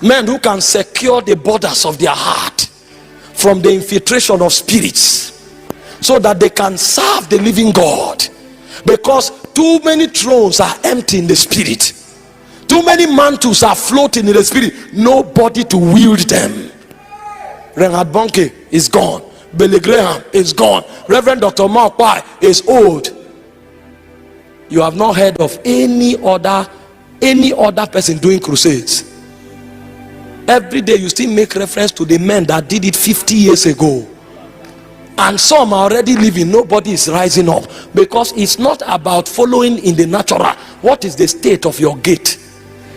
Men who can secure the borders of their heart from the infiltration of spirits, so that they can serve the living God. Because too many thrones are empty in the spirit. Too many mantles are floating in the spirit. Nobody to wield them. Reinhard Bonnke is gone. Billy Graham is gone. Reverend Dr. Orokpo is old. You have not heard of any other person doing crusades. Every day you still make reference to the men that did it 50 years ago. And some are already living. Nobody is rising up. Because it's not about following in the natural. What is the state of your gate?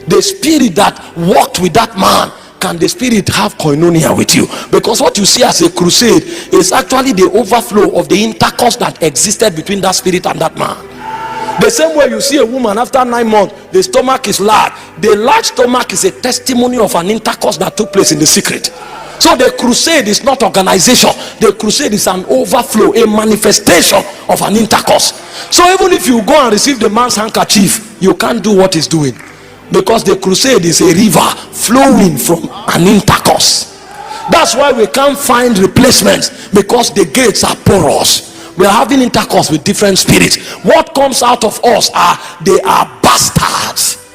The spirit that walked with that man, can the spirit have koinonia with you? Because what you see as a crusade is actually the overflow of the intercourse that existed between that spirit and that man. The same way you see a woman after 9 months, the stomach is large. The large stomach is a testimony of an intercourse that took place in the secret. So the crusade is not organization. The crusade is an overflow, a manifestation of an intercourse. So even if you go and receive the man's handkerchief, you can't do what he's doing. Because the crusade is a river flowing from an intercourse. That's why we can't find replacements, because the gates are porous. We are having intercourse with different spirits. What comes out of us they are bastards.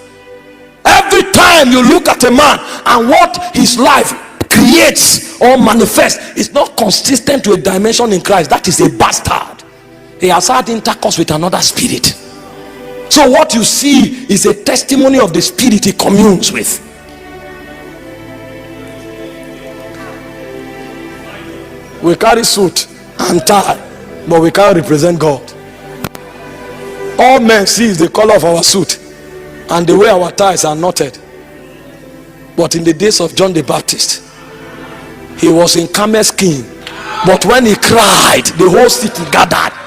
Every time you look at a man and what his life creates or manifests is not consistent to a dimension in Christ, that is a bastard. He has had intercourse with another spirit. So what you see is a testimony of the spirit he communes with. We carry suit and tie, but we can't represent God. All men see is the color of our suit and the way our ties are knotted. But in the days of John the Baptist, he was in camel skin, but when he cried, the whole city gathered.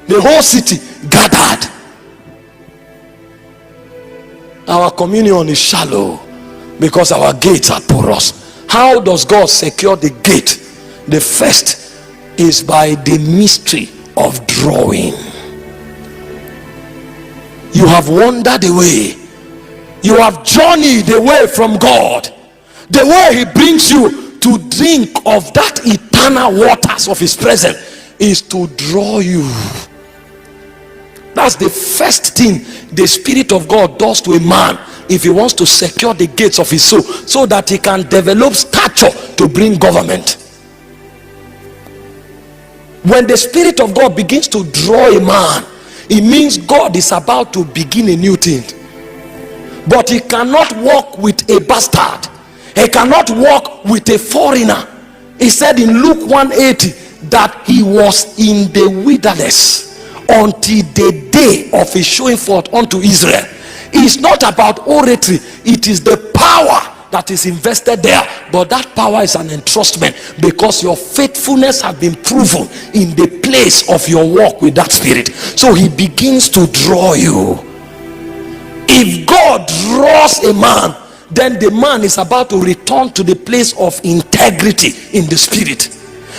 The whole city gathered. Our communion is shallow because our gates are porous. How does God secure the gate? The first is by the mystery of drawing. You have wandered away. You have journeyed away from God. The way he brings you to drink of that eternal waters of his presence is to draw you. That's the first thing the Spirit of God does to a man if he wants to secure the gates of his soul, so that he can develop stature to bring government. When the Spirit of God begins to draw a man, it means God is about to begin a new thing. But he cannot walk with a bastard. He cannot walk with a foreigner. He said in Luke 180 that he was in the wilderness until the day of his showing forth unto Israel. It's not about oratory, it is the power that is invested there. But that power is an entrustment, because your faithfulness has been proven in the place of your walk with that spirit. So he begins to draw you. If God draws a man, then the man is about to return to the place of integrity in the spirit,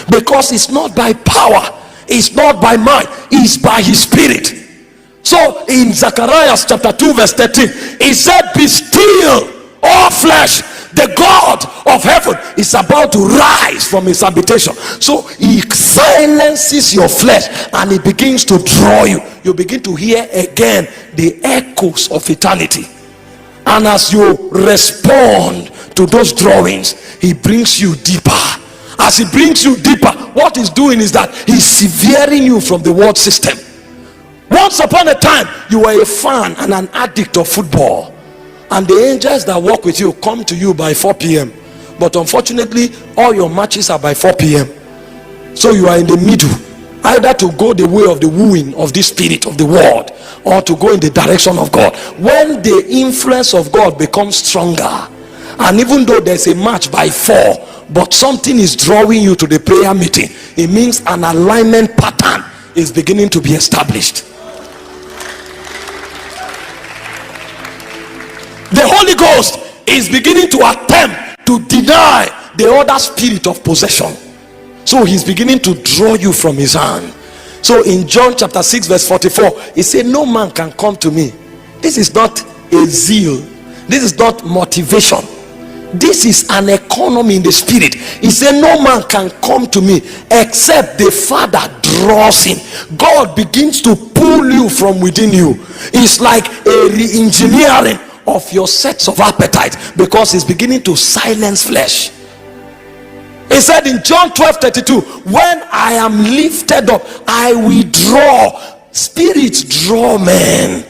because it's not by power, it's not by might, it's by his spirit. So in Zechariah chapter 2 verse 13, he said, be still, all flesh. The God of heaven is about to rise from his habitation. So he silences your flesh and he begins to draw you. You begin to hear again the echoes of eternity. And as you respond to those drawings, he brings you deeper. As he brings you deeper, what he's doing is that he's severing you from the world system. Once upon a time, you were a fan and an addict of football, and the angels that walk with you come to you by 4 p.m. But unfortunately, all your matches are by 4 p.m. So you are in the middle, either to go the way of the wooing of this spirit of the world, or to go in the direction of God. When the influence of God becomes stronger, and even though there's a match by 4, but something is drawing you to the prayer meeting, it means an alignment pattern is beginning to be established. The Holy Ghost is beginning to attempt to deny the other spirit of possession. So he's beginning to draw you from his hand. So in John chapter 6 verse 44, he said, no man can come to me. This is not a zeal. This is not motivation. This is an economy in the spirit. He said, no man can come to me except the Father draws him. God begins to pull you from within you. It's like a re-engineering of your sets of appetite, because he's beginning to silence flesh. He said in John 12:32, when I am lifted up, I will draw. Spirits draw men.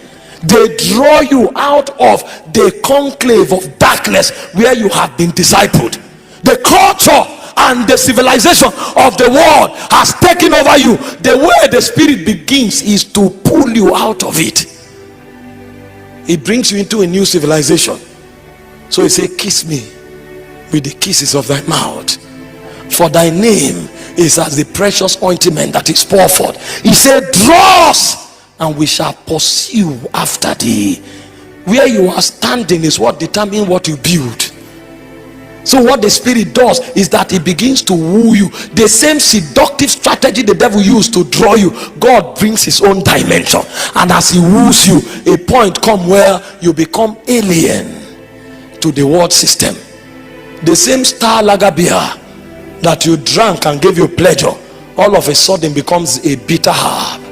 They draw you out of the conclave of darkness where you have been discipled. The culture and the civilization of the world has taken over you. The way the spirit begins is to pull you out of it. It brings you into a new civilization. So he said, kiss me with the kisses of thy mouth, for thy name is as the precious ointment that is poured forth. He said, draw us, and we shall pursue after thee. Where you are standing is what determines what you build. So what the spirit does is that it begins to woo you. The same seductive strategy the devil used to draw you, God brings his own dimension. And as he woos you, a point comes where you become alien to the world system. The same star lager beer that you drank and gave you pleasure, all of a sudden becomes a bitter herb.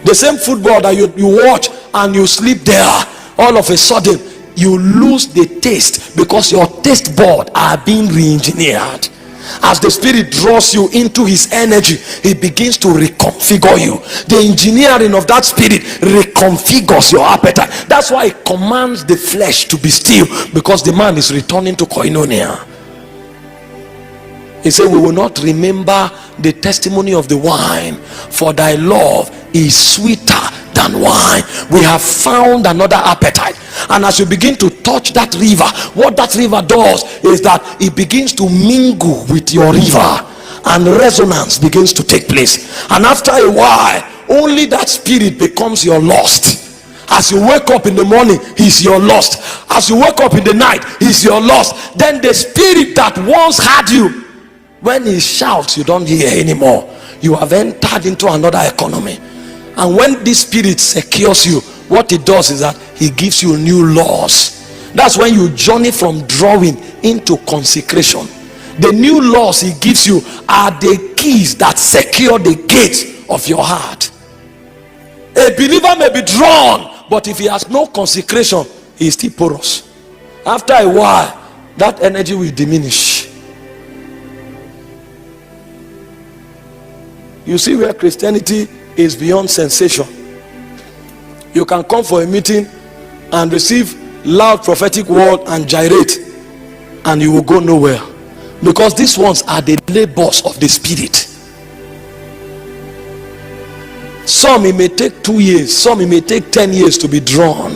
The same football that you watch and you sleep there, all of a sudden you lose the taste, because your taste bud are being re-engineered. As the spirit draws you into his energy, he begins to reconfigure you. The engineering of that spirit reconfigures your appetite. That's why it commands the flesh to be still, because the man is returning to koinonia. He said, we will not remember the testimony of the wine, for thy love is sweeter than wine. We have found another appetite. And as you begin to touch that river, what that river does is that it begins to mingle with your river, and resonance begins to take place. And after a while, only that spirit becomes your lust. As you wake up in the morning, he's your lust. As you wake up in the night, he's your lust. Then the spirit that once had you, when he shouts, you don't hear anymore. You have entered into another economy. And when this spirit secures you, what it does is that he gives you new laws. That's when you journey from drawing into consecration. The new laws he gives you are the keys that secure the gates of your heart. A believer may be drawn, but if he has no consecration, he is still porous. After a while, that energy will diminish. You see where Christianity is beyond sensation. You can come for a meeting and receive loud prophetic word and gyrate, and you will go nowhere, because these ones are the labors of the spirit. Some it may take 2 years, some it may take 10 years to be drawn,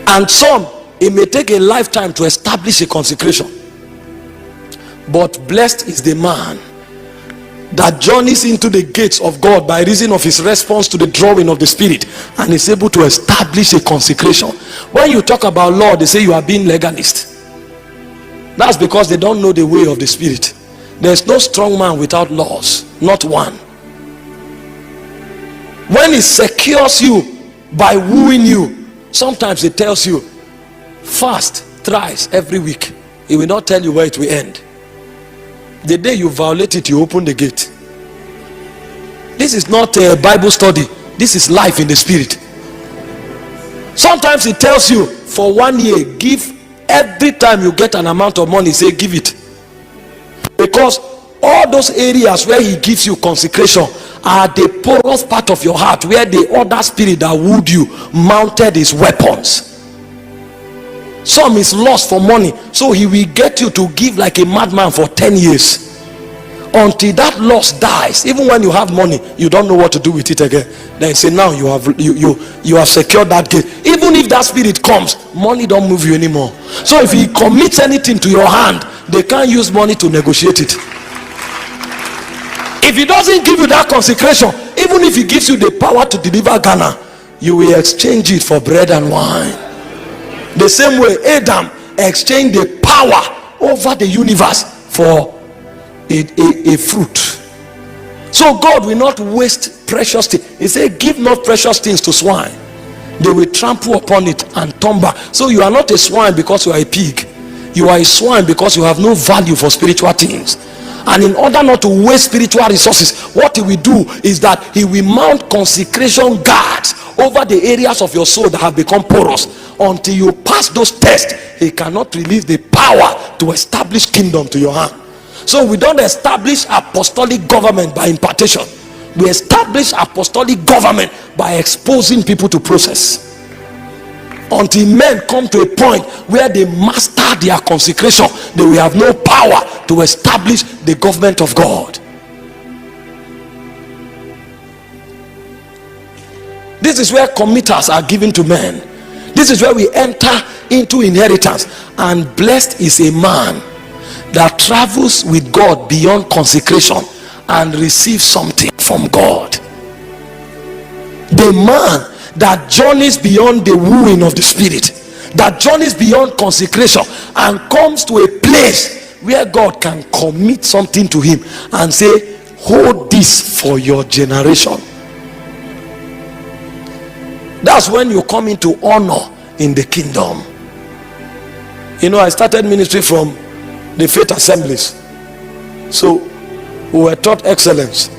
and some it may take a lifetime to establish a consecration. But blessed is the man that journeys into the gates of God by reason of his response to the drawing of the spirit, and is able to establish a consecration. When you talk about law, they say you are being legalist. That's because they don't know the way of the spirit. There's no strong man without laws, not one. When it secures you by wooing you, sometimes it tells you fast thrice every week. It will not tell you where it will end. The day you violate it, you open the gate. This is not a Bible study. This is life in the spirit. Sometimes it tells you for 1 year, give. Every time you get an amount of money, say give it. Because all those areas where he gives you consecration are the porous part of your heart, where the other spirit that wooed you mounted his weapons. Some is lost for money, so he will get you to give like a madman for 10 years until that loss dies. Even when you have money, you don't know what to do with it again. Then you say, now you have secured that gate. Even if that spirit comes, money don't move you anymore. So if he commits anything to your hand, they can't use money to negotiate it. If he doesn't give you that consecration, even if he gives you the power to deliver Ghana, you will exchange it for bread and wine. The same way Adam exchanged the power over the universe for a fruit. So God will not waste precious things. He said, give not precious things to swine. they will trample upon it and turn back. So you are not a swine because you are a pig. You are a swine because you have no value for spiritual things. And in order not to waste spiritual resources, what he will do is that he will mount consecration guards over the areas of your soul that have become porous. Until you pass those tests, he cannot release the power to establish kingdom to your hand. So we don't establish apostolic government by impartation. We establish apostolic government by exposing people to process. Until men come to a point where they master their consecration, they will have no power to establish the government of God. This is where committers are given to men. This is where we enter into inheritance. And blessed is a man that travels with God beyond consecration and receives something from God. The man that journeys beyond the wooing of the spirit, that journeys beyond consecration and comes to a place where God can commit something to him and say, hold this for your generation. That's when you come into honor in the kingdom. You know, I started ministry from the faith assemblies, so we were taught excellence.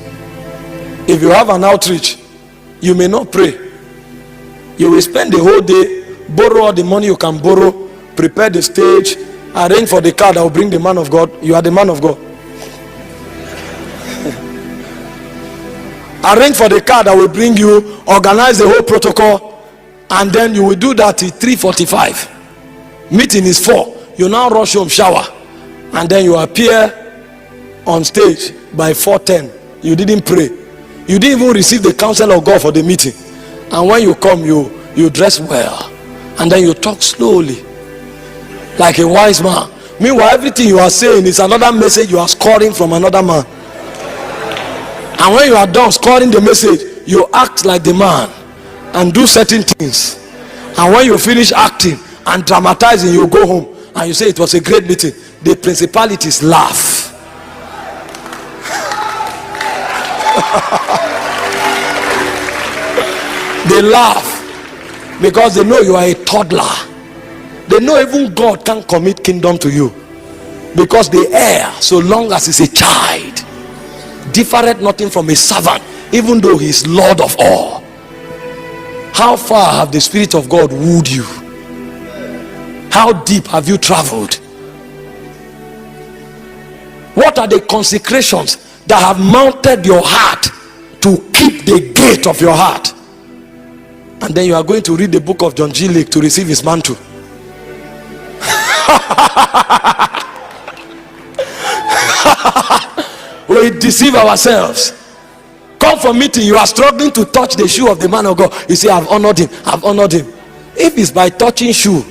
If you have an outreach, you may not pray. You will spend the whole day, borrow all the money you can borrow, prepare the stage, arrange for the car that will bring the man of God. You are the man of God. Arrange for the car that will bring you, organize the whole protocol, and then you will do that till 3:45. Meeting is 4. You now rush home, shower, and then you appear on stage by 4:10. You didn't pray. You didn't even receive the counsel of God for the meeting. And when you come, you dress well, and then you talk slowly like a wise man. Meanwhile, everything you are saying is another message you are scoring from another man. And when you are done scoring the message, you act like the man and do certain things. And when you finish acting and dramatizing, you go home and you say it was a great meeting. The principalities laugh. They laugh because they know you are a toddler. They know even God can't commit kingdom to you, because the heir, so long as he's a child, differeth nothing from a servant, even though he is Lord of all. How far have the Spirit of God wooed you? How deep have you traveled? What are the consecrations that have mounted your heart to keep the gate of your heart? And then you are going to read the book of John G. Lake to receive his mantle. We deceive ourselves. Come for meeting, you are struggling to touch the shoe of the man of God. You say, I've honored him, I've honored him. If it's by touching shoe,